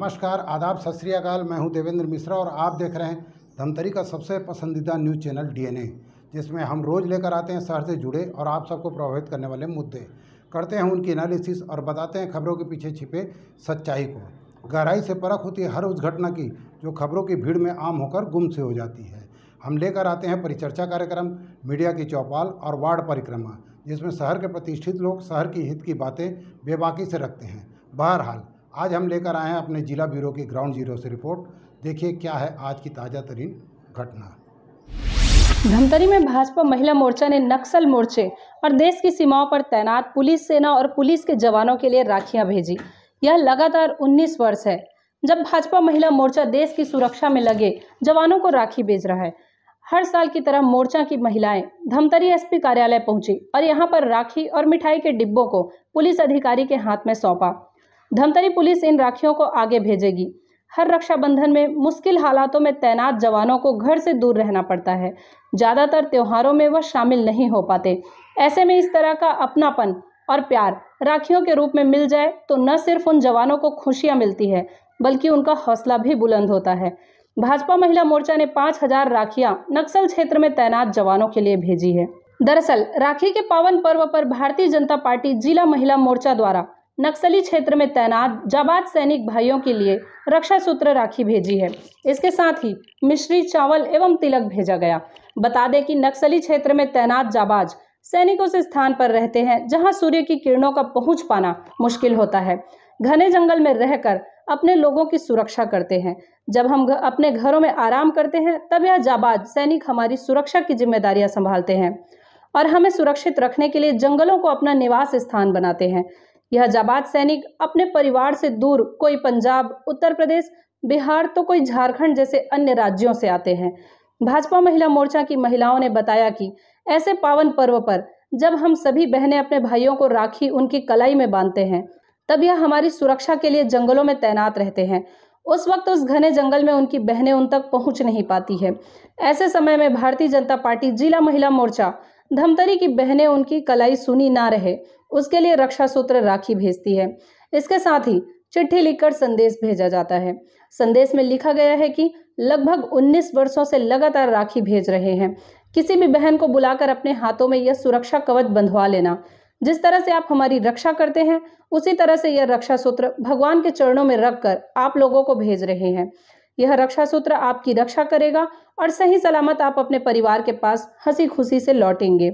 नमस्कार, आदाब, सत श्री अकाल। मैं हूं देवेंद्र मिश्रा और आप देख रहे हैं धमतरी का सबसे पसंदीदा न्यूज़ चैनल डीएनए, जिसमें हम रोज़ लेकर आते हैं शहर से जुड़े और आप सबको प्रभावित करने वाले मुद्दे, करते हैं उनकी एनालिसिस और बताते हैं खबरों के पीछे छिपे सच्चाई को। गहराई से परख होती है हर उस घटना की जो खबरों की भीड़ में आम होकर गुम से हो जाती है। हम लेकर आते हैं परिचर्चा कार्यक्रम, मीडिया की चौपाल और वार्ड परिक्रमा, जिसमें शहर के प्रतिष्ठित लोग शहर की हित की बातें बेबाकी से रखते हैं। बहरहाल आज हम लेकर आए हैं अपने जिला ब्यूरो की ग्राउंड जीरो से रिपोर्ट। देखिए क्या है आज की ताज़ा तरीन घटना। धमतरी में भाजपा महिला मोर्चा ने नक्सल मोर्चे और देश की सीमाओं पर तैनात पुलिस सेना और पुलिस के जवानों के लिए राखियां भेजी। यह लगातार 19 वर्ष है जब भाजपा महिला मोर्चा देश की सुरक्षा में लगे जवानों को राखी भेज रहा है। हर साल की तरह मोर्चा की महिलाएं धमतरी एसपी कार्यालय पहुंची और यहां पर राखी और मिठाई के डिब्बों को पुलिस अधिकारी के हाथ में सौंपा। धमतरी पुलिस इन राखियों को आगे भेजेगी। हर रक्षाबंधन में मुश्किल हालातों में तैनात जवानों को घर से दूर रहना पड़ता है। ज़्यादातर त्योहारों में वह शामिल नहीं हो पाते। ऐसे में इस तरह का अपनापन और प्यार राखियों के रूप में मिल जाए तो न सिर्फ उन जवानों को खुशियां मिलती है बल्कि उनका हौसला भी बुलंद होता है। भाजपा महिला मोर्चा ने 5000 राखियां नक्सल क्षेत्र में तैनात जवानों के लिए भेजी है। दरअसल राखी के पावन पर्व पर भारतीय जनता पार्टी जिला महिला मोर्चा द्वारा नक्सली क्षेत्र में तैनात जाबाज सैनिक भाइयों के लिए रक्षा सूत्र राखी भेजी है। इसके साथ ही मिश्री, चावल एवं तिलक भेजा गया। बता दें कि नक्सली क्षेत्र में तैनात जाबाज सैनिक उस स्थान पर रहते हैं जहां सूर्य की किरणों का पहुंच पाना मुश्किल होता है। घने जंगल में रहकर अपने लोगों की सुरक्षा करते हैं। जब हम अपने घरों में आराम करते हैं तब यह जाबाज सैनिक हमारी सुरक्षा की जिम्मेदारियां संभालते हैं और हमें सुरक्षित रखने के लिए जंगलों को अपना निवास स्थान बनाते हैं। यह जाबाज सैनिक अपने परिवार से दूर कोई पंजाब, उत्तर प्रदेश, बिहार तो कोई झारखंड जैसे अन्य राज्यों से आते हैं। भाजपा महिला मोर्चा की महिलाओं ने बताया कि ऐसे पावन पर्व पर जब हम सभी बहनें अपने भाइयों को राखी उनकी कलाई में बांधते हैं तब यह हमारी सुरक्षा के लिए जंगलों में तैनात रहते हैं। उस वक्त उस घने जंगल में उनकी बहनें उन तक पहुंच नहीं पाती है। ऐसे समय में भारतीय जनता पार्टी जिला महिला मोर्चा धमतरी की बहनें उनकी कलाई सुनी ना रहे उसके लिए रक्षा सूत्र राखी भेजती है। इसके साथ ही चिट्ठी लिखकर संदेश भेजा जाता है। संदेश में लिखा गया है कि लगभग 19 वर्षों से लगातार राखी भेज रहे हैं। किसी भी बहन को बुलाकर अपने हाथों में यह सुरक्षा कवच बंधवा लेना। जिस तरह से आप हमारी रक्षा करते हैं उसी तरह से यह रक्षा सूत्र भगवान के चरणों में रखकर आप लोगों को भेज रहे हैं। यह रक्षा सूत्र आपकी रक्षा करेगा और सही सलामत आप अपने परिवार के पास हंसी खुशी से लौटेंगे,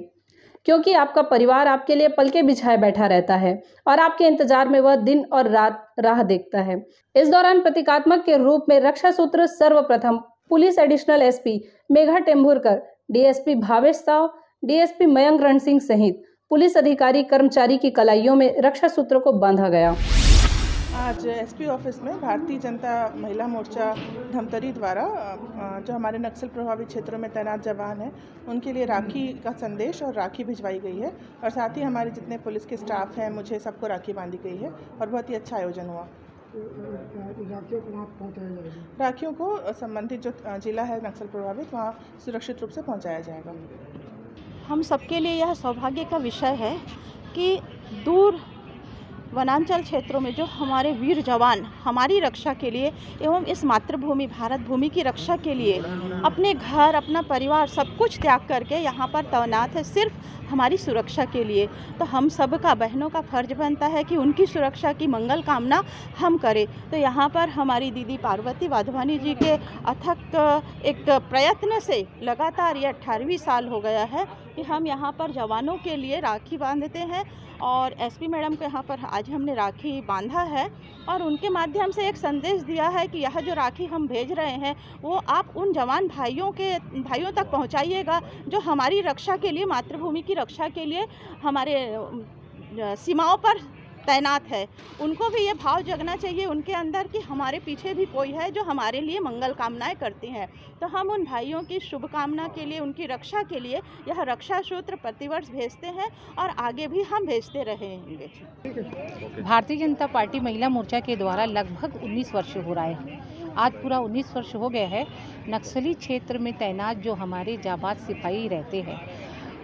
क्योंकि आपका परिवार आपके लिए पलके बिछाए बैठा रहता है और आपके इंतजार में वह दिन और रात राह देखता है। इस दौरान प्रतीकात्मक के रूप में रक्षा सूत्र सर्वप्रथम police additional SP Megha Tembhurkar, DSP Bhavesh Sao, DSP Mayank रण सिंह सहित पुलिस अधिकारी कर्मचारी की कलाइयों में रक्षा सूत्र को बांधा गया। आज एसपी ऑफिस में भारतीय जनता महिला मोर्चा धमतरी द्वारा जो हमारे नक्सल प्रभावित क्षेत्रों में तैनात जवान हैं उनके लिए राखी का संदेश और राखी भिजवाई गई है और साथ ही हमारे जितने पुलिस के स्टाफ हैं मुझे सबको राखी बांधी गई है और बहुत ही अच्छा आयोजन हुआ। राखियों को संबंधित जो जिला है नक्सल प्रभावित वहाँ सुरक्षित रूप से पहुँचाया जाएगा। हम सबके लिए यह सौभाग्य का विषय है कि दूर वनांचल क्षेत्रों में जो हमारे वीर जवान हमारी रक्षा के लिए एवं इस मातृभूमि भारत भूमि की रक्षा के लिए अपने घर, अपना परिवार सब कुछ त्याग करके यहाँ पर तैनात है सिर्फ हमारी सुरक्षा के लिए। तो हम सब का, बहनों का फर्ज बनता है कि उनकी सुरक्षा की मंगल कामना हम करें। तो यहाँ पर हमारी दीदी पार्वती वाधवानी जी के अथक एक प्रयत्न से लगातार ये 18वीं साल हो गया है कि हम यहाँ पर जवानों के लिए राखी बांधते हैं और एसपी मैडम को यहाँ पर आज हमने राखी बांधा है और उनके माध्यम से एक संदेश दिया है कि यह जो राखी हम भेज रहे हैं वो आप उन जवान भाइयों तक पहुँचाइएगा जो हमारी रक्षा के लिए, मातृभूमि की रक्षा के लिए हमारे सीमाओं पर तैनात है। उनको भी ये भाव जगना चाहिए उनके अंदर कि हमारे पीछे भी कोई है जो हमारे लिए मंगल कामनाएं करती हैं। तो हम उन भाइयों की शुभकामना के लिए, उनकी रक्षा के लिए यह रक्षा सूत्र प्रतिवर्ष भेजते हैं और आगे भी हम भेजते रहेंगे। भारतीय जनता पार्टी महिला मोर्चा के द्वारा लगभग 19 वर्ष हो रहा है। आज पूरा 19 वर्ष हो गए हैं। नक्सली क्षेत्र में तैनात जो हमारे जाबाज सिपाही रहते हैं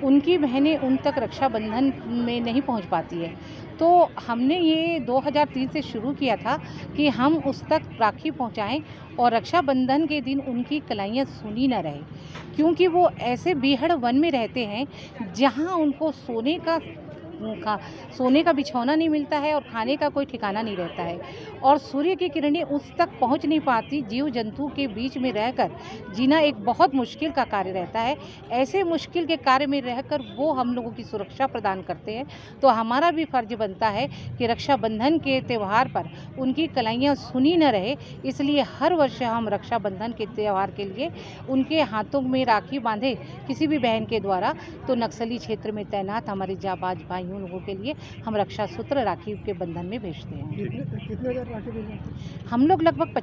उनकी बहनें उन तक रक्षाबंधन में नहीं पहुंच पाती है। तो हमने ये 2003 से शुरू किया था कि हम उस तक राखी पहुंचाएं और रक्षाबंधन के दिन उनकी कलाइयाँ सूनी न रहे, क्योंकि वो ऐसे बीहड़ वन में रहते हैं जहां उनको सोने का बिछौना नहीं मिलता है और खाने का कोई ठिकाना नहीं रहता है, और सूर्य की किरणें उस तक पहुंच नहीं पाती। जीव जंतु के बीच में रहकर जीना एक बहुत मुश्किल का कार्य रहता है। ऐसे मुश्किल के कार्य में रहकर वो हम लोगों की सुरक्षा प्रदान करते हैं। तो हमारा भी फर्ज बनता है कि रक्षाबंधन के त्यौहार पर उनकी कलाइयाँ सुनी न रहे, इसलिए हर वर्ष हम रक्षाबंधन के त्यौहार के लिए उनके हाथों में राखी बांधे किसी भी बहन के द्वारा, तो नक्सली क्षेत्र में तैनात हमारे जाबाज भाइयों लोगों के लिए हम रक्षा सूत्र राखी के बंधन में भेजते हैं। कितने हज़ार राखी भेजे? हम लोग लगभग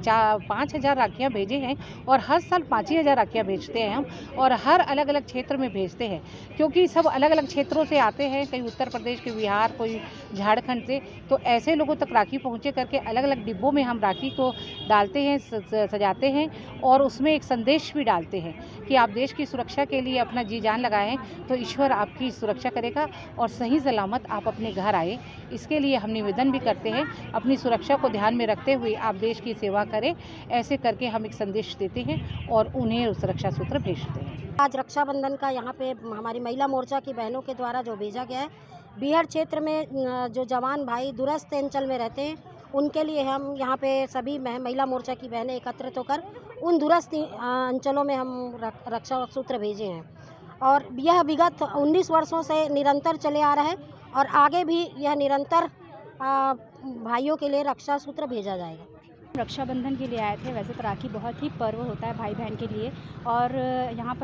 5,000 राखियाँ भेजे हैं और हर साल 5,000 राखियाँ भेजते हैं हम, और हर अलग अलग क्षेत्र में भेजते हैं, क्योंकि सब अलग अलग क्षेत्रों से आते हैं, कहीं उत्तर प्रदेश के, बिहार, कोई झारखंड से। तो ऐसे लोगों तक राखी पहुँचे करके अलग अलग डिब्बों में हम राखी को डालते हैं, सजाते हैं, और उसमें एक संदेश भी डालते हैं कि आप देश की सुरक्षा के लिए अपना जी जान लगाएं तो ईश्वर आपकी सुरक्षा करेगा और सही सलामत आप अपने घर आए। इसके लिए हम निवेदन भी करते हैं, अपनी सुरक्षा को ध्यान में रखते हुए आप देश की सेवा करें। ऐसे करके हम एक संदेश देते हैं और उन्हें उस रक्षा सूत्र भेजते हैं। आज रक्षाबंधन का यहाँ पे हमारी महिला मोर्चा की बहनों के द्वारा जो भेजा गया है, बीहड़ क्षेत्र में जो जवान भाई दूरस्थ अंचल में रहते हैं, उनके लिए हम यहाँ पे सभी महिला मोर्चा की बहनें एकत्रित होकर उन दूरस्थ अंचलों में हम रक्षा सूत्र भेजे हैं, और यह विगत 19 वर्षों से निरंतर चले आ रहा है और आगे भी यह निरंतर भाइयों के लिए रक्षा सूत्र भेजा जाएगा। रक्षाबंधन के लिए आए थे। वैसे तो राखी बहुत ही पर्व होता है भाई बहन के लिए, और यहाँ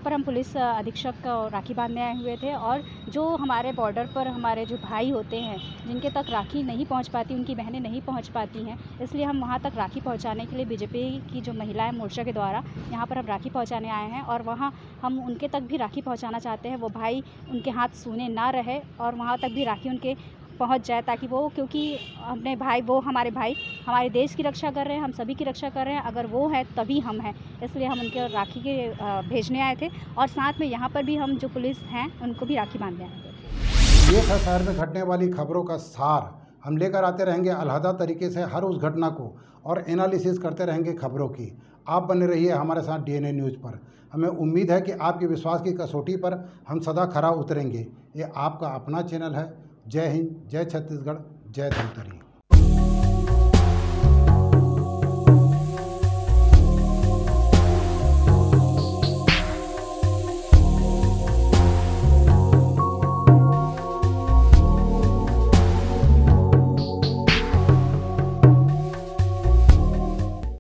पर हम पुलिस अधीक्षक को राखी बांधने आए हुए थे, और जो हमारे बॉर्डर पर हमारे जो भाई होते हैं जिनके तक राखी नहीं पहुंच पाती, उनकी बहनें नहीं पहुंच पाती हैं, इसलिए हम वहां तक राखी पहुंचाने के लिए बीजेपी की जो महिलाएं मोर्चा के द्वारा यहां पर हम राखी पहुंचाने आए हैं, और वहां हम उनके तक भी राखी पहुंचाना चाहते हैं। वो भाई उनके हाथ सूने ना रहे और वहाँ तक भी राखी उनके पहुंच जाए, ताकि वो, क्योंकि अपने भाई, वो हमारे भाई हमारे देश की रक्षा कर रहे हैं, हम सभी की रक्षा कर रहे हैं। अगर वो है तभी हम हैं, इसलिए हम उनके राखी के भेजने आए थे, और साथ में यहाँ पर भी हम जो पुलिस हैं उनको भी राखी बांधने आए थे। ये था शहर में घटने वाली खबरों का सार। हम लेकर आते रहेंगे अलहदा तरीके से हर उस घटना को और एनालिसिस करते रहेंगे खबरों की। आप बने रहिए हमारे साथ डीएनए न्यूज़ पर। हमें उम्मीद है कि आपके विश्वास की कसौटी पर हम सदा खरा उतरेंगे। ये आपका अपना चैनल है। जय हिंद, जय छत्तीसगढ़, जय धमतरी।